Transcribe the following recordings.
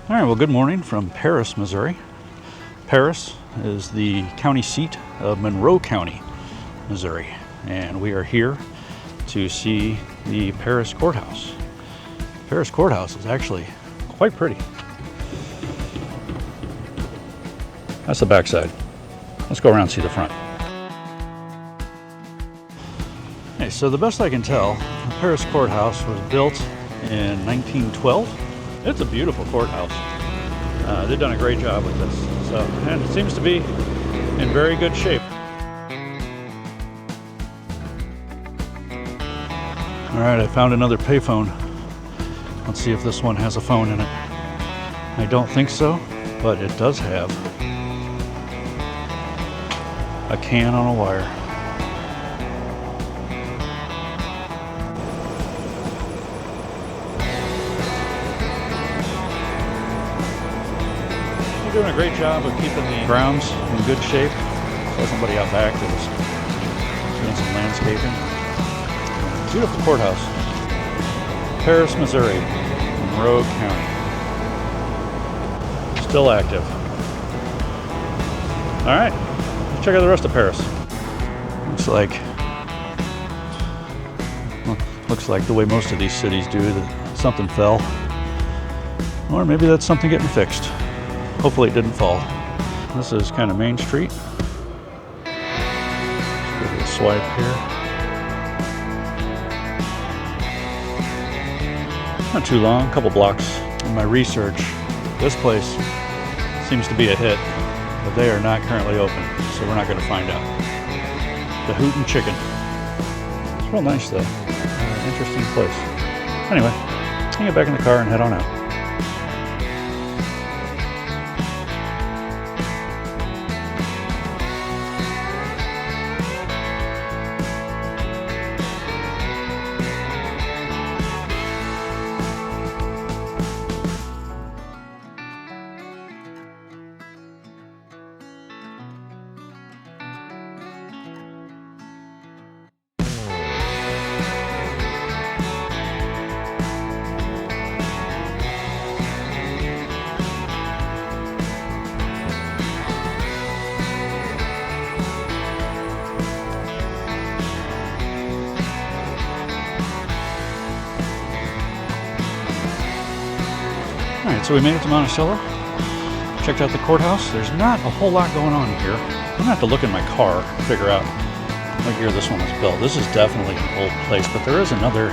All right, well, good morning from Paris, Missouri. Paris is the county seat of Monroe County, Missouri, and we are here to see the Paris Courthouse. Paris Courthouse is actually quite pretty. That's the backside. Let's go around and see the front. Okay, so the best I can tell, the Paris Courthouse was built in 1912. It's a beautiful courthouse. They've done a great job with this. And it seems to be in very good shape. All right, I found another payphone. Let's see if this one has a phone in it. I don't think so, but it does have a can on a wire. They're doing a great job of keeping the grounds in good shape. Saw somebody out back that was doing some landscaping. Beautiful courthouse. Paris, Missouri, Monroe County. Still active. All right, let's check out the rest of Paris. Looks like the way most of these cities do, that something fell. Or maybe that's something getting fixed. Hopefully it didn't fall. This is kind of Main Street. Let's give it a swipe here. Not too long, a couple blocks. In my research, this place seems to be a hit, but they are not currently open, so we're not going to find out. The Hoot and Chicken. It's real nice though. Interesting place. Anyway, I'll get back in the car and head on out. All right, so we made it to Monticello. Checked out the courthouse. There's not a whole lot going on here. I'm gonna have to look in my car to figure out what year this one was built. This is definitely an old place, but there is another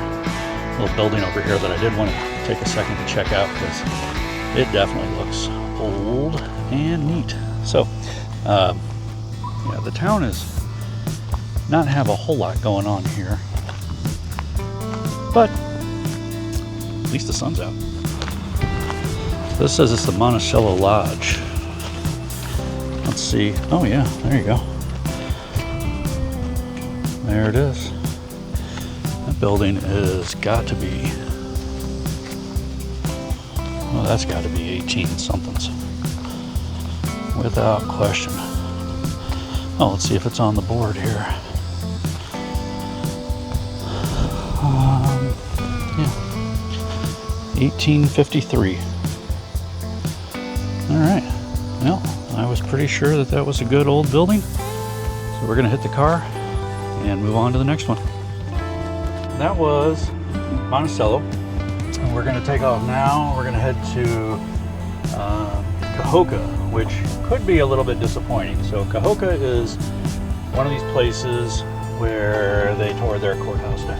little building over here that I did want to take a second to check out because it definitely looks old and neat. So, yeah, the town is not have a whole lot going on here, but at least the sun's out. This says it's the Monticello Lodge. Let's see. Oh yeah, there you go. There it is. That building is got to be, well, that's got to be 18 somethings. Without question. Oh, let's see if it's on the board here. Yeah. 1853. All right, well, I was pretty sure that was a good old building. So we're gonna hit the car and move on to the next one. That was Monticello. And we're gonna take off now. We're gonna head to Cahoka, which could be a little bit disappointing. So Cahoka is one of these places where they tore their courthouse down.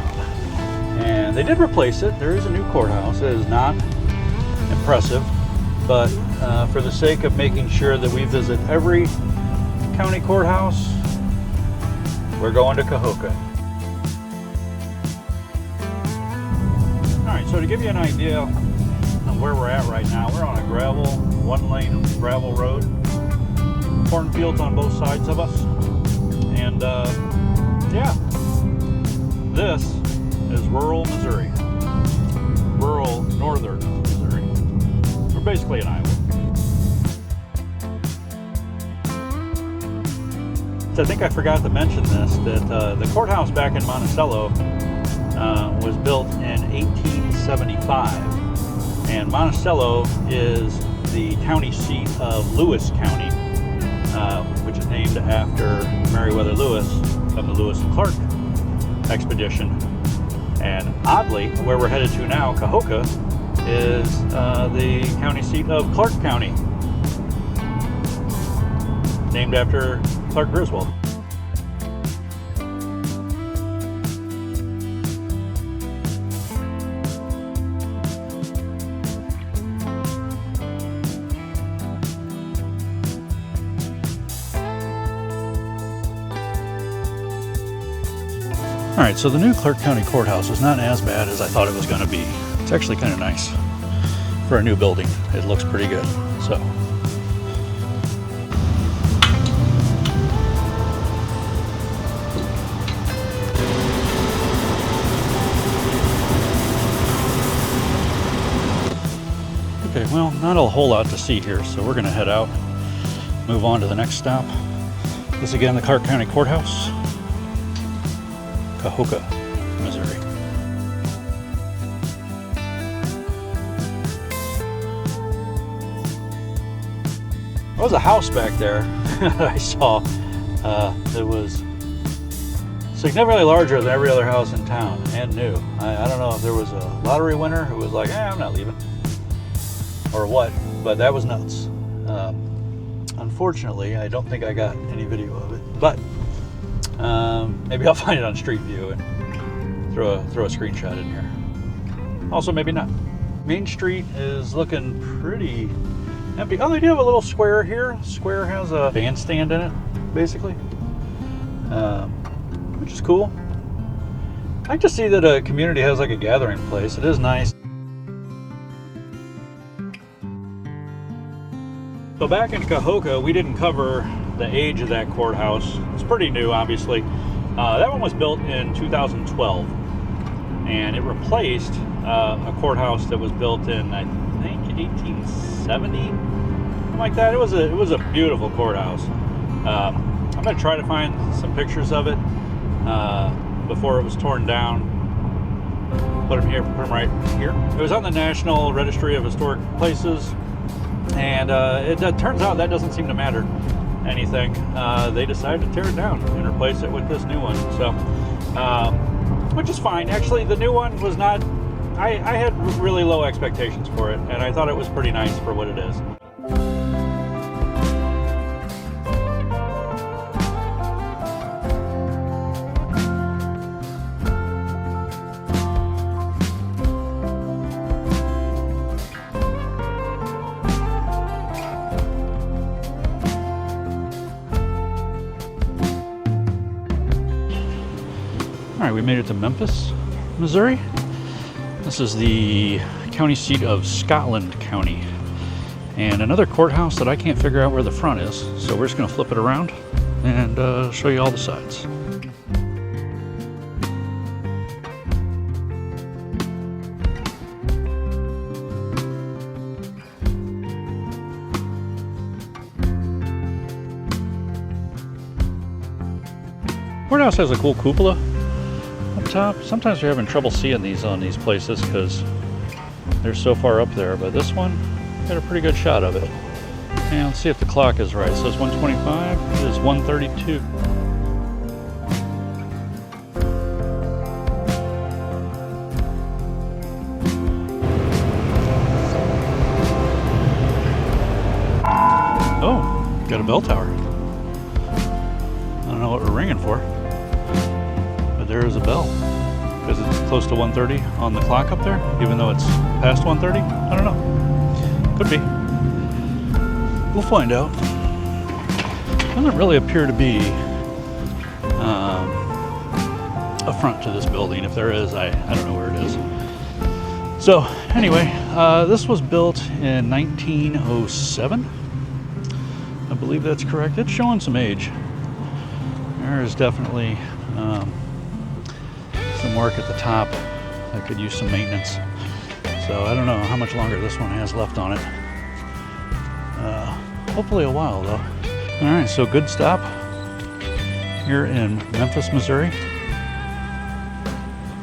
And they did replace it. There is a new courthouse. It is not impressive. But for the sake of making sure that we visit every county courthouse, we're going to Kahoka. All right, so to give you an idea of where we're at right now, we're on a one-lane gravel road. Cornfields on both sides of us. And yeah, this is rural Missouri. Rural northern Missouri. We're basically in Iowa. So I think I forgot to mention this, that the courthouse back in Monticello was built in 1875. And Monticello is the county seat of Lewis County, which is named after Meriwether Lewis of the Lewis and Clark expedition. And oddly, where we're headed to now, Cahoka, is the county seat of Clark County, named after Clark Griswold. All right, so the new Clark County Courthouse is not as bad as I thought it was going to be. It's actually kind of nice for a new building. It looks pretty good. So, okay, well, not a whole lot to see here, so we're going to head out, move on to the next stop. This again, the Clark County Courthouse, Cahoka, Missouri. There was a house back there that I saw that was significantly larger than every other house in town and new. I don't know if there was a lottery winner who was like, I'm not leaving, or what, but that was nuts. Unfortunately, I don't think I got any video of it, but maybe I'll find it on Street View and throw a screenshot in here. Also, maybe not. Main Street is looking pretty empty. Oh, they do have a little square here. Square has a bandstand in it, basically, which is cool. I like to see that a community has like a gathering place. It is nice. So back in Cahoka, we didn't cover the age of that courthouse. It's pretty new, obviously. That one was built in 2012, and it replaced a courthouse that was built in, I think, 1870, something like that. It was a beautiful courthouse. I'm gonna try to find some pictures of it before it was torn down. Put them here, put them right here. It was on the National Registry of Historic Places, and it turns out that doesn't seem to matter anything. They decided to tear it down and replace it with this new one. So, which is fine. Actually, the new one was not, I had really low expectations for it, and I thought it was pretty nice for what it is. All right, we made it to Memphis, Missouri. This is the county seat of Scotland County, and another courthouse that I can't figure out where the front is. So we're just gonna flip it around and show you all the sides. Courthouse has a cool cupola up top. Sometimes you're having trouble seeing these on these places because they're so far up there, but this one got a pretty good shot of it. And let's see if the clock is right. It says 125, it is 132. Oh, got a bell tower. I don't know what we're ringing for, but there is a bell because it's close to 1:30 on the clock up there, even though it's past 1:30. I don't know. Could be. We'll find out. Doesn't really appear to be a front to this building. If there is, I don't know where it is. So anyway, this was built in 1907. I believe that's correct. It's showing some age. There is definitely some work at the top that could use some maintenance. So I don't know how much longer this one has left on it. Hopefully a while though. All right, so good stop here in Memphis, Missouri.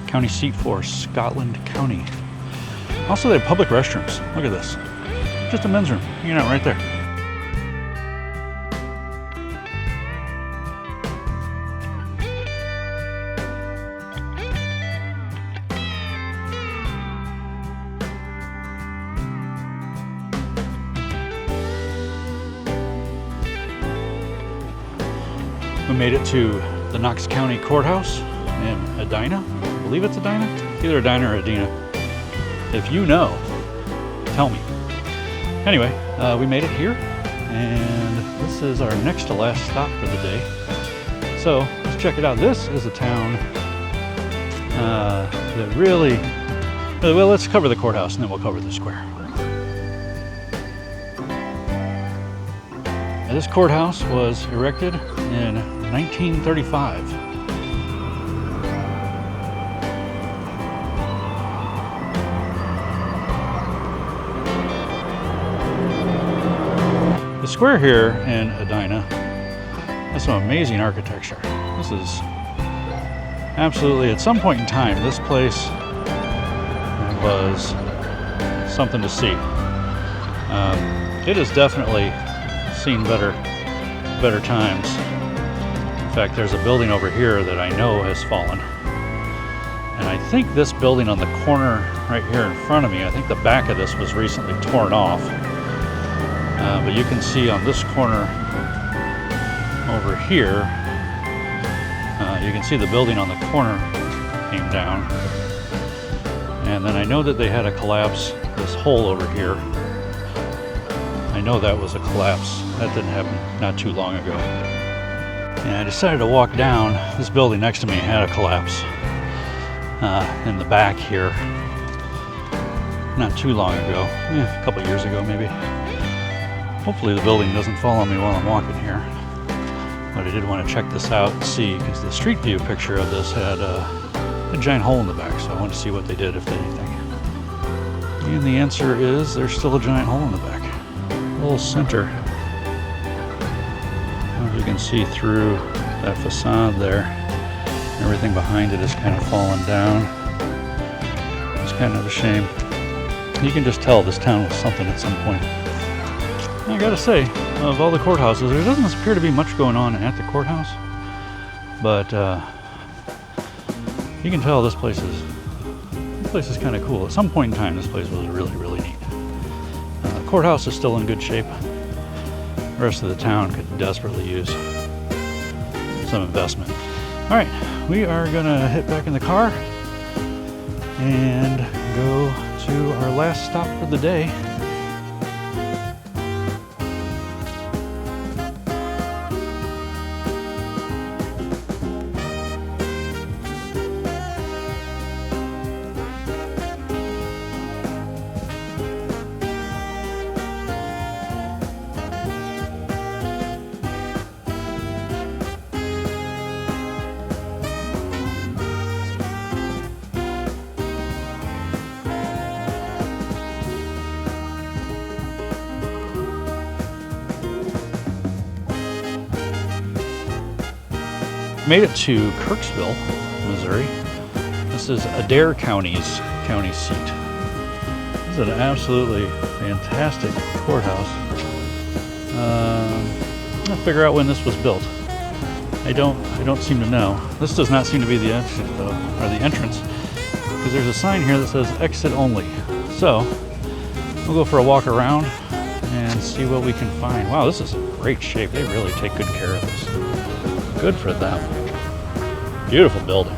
County seat for Scotland County. Also, they have public restrooms. Look at this. Just a men's room. Hanging out right there. We made it to the Knox County Courthouse in Edina. I believe it's Edina. It's either Edina or Edina. If you know, tell me. Anyway, we made it here, and this is our next to last stop for the day. So let's check it out. This is a town that really, well, let's cover the courthouse and then we'll cover the square. And this courthouse was erected in 1935. The square here in Edina has some amazing architecture. This is absolutely, at some point in time, this place was something to see. It has definitely seen better times. In fact, there's a building over here that I know has fallen. And I think this building on the corner right here in front of me, I think the back of this was recently torn off. But you can see on this corner over here, you can see the building on the corner came down. And then I know that they had a collapse, this hole over here. I know that was a collapse. That didn't happen not too long ago. And I decided to walk down. This building next to me had a collapse in the back here not too long ago, a couple years ago maybe. Hopefully the building doesn't fall on me while I'm walking here. But I did want to check this out and see, because the street view picture of this had a giant hole in the back, so I wanted to see what they did, if anything. And the answer is there's still a giant hole in the back. A little center. As you can see through that facade there, everything behind it is kind of fallen down. It's kind of a shame. You can just tell this town was something at some point. I gotta say, of all the courthouses, there doesn't appear to be much going on at the courthouse, but you can tell this place is kind of cool. At some point in time, this place was really, really neat. The courthouse is still in good shape. The rest of the town could desperately use some investment. All right, we are gonna hit back in the car and go to our last stop for the day. Made it to Kirksville, Missouri. This is Adair County's county seat. This is an absolutely fantastic courthouse. I'll figure out when this was built. I don't seem to know. This does not seem to be the exit though, or the entrance, because there's a sign here that says exit only. So we'll go for a walk around and see what we can find. Wow, this is in great shape. They really take good care of this. Good for them. Beautiful building.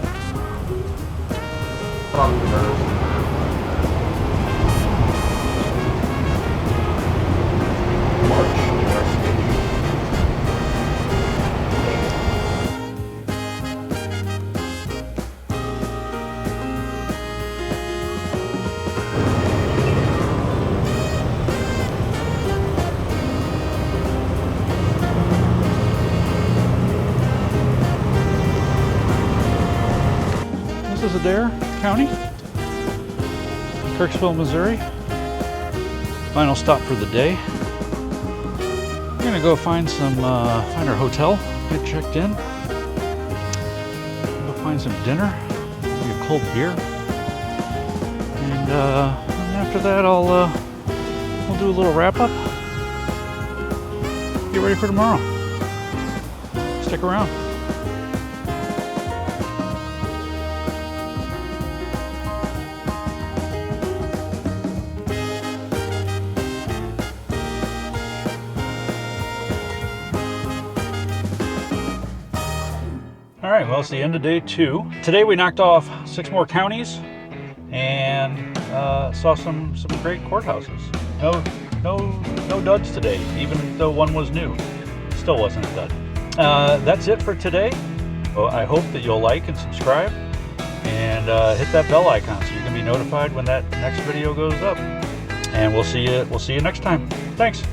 This is Adair County, Kirksville, Missouri. Final stop for the day. We're gonna go find find our hotel, get checked in, go find some dinner, maybe a cold beer, and yeah, after that, we'll do a little wrap up. Get ready for tomorrow. Stick around. All right, well, it's the end of day 2. Today we knocked off 6 more counties and saw some great courthouses. No duds today, even though one was new. Still wasn't a dud. That's it for today. Well, I hope that you'll like and subscribe and hit that bell icon so you can be notified when that next video goes up. And we'll see you next time. Thanks.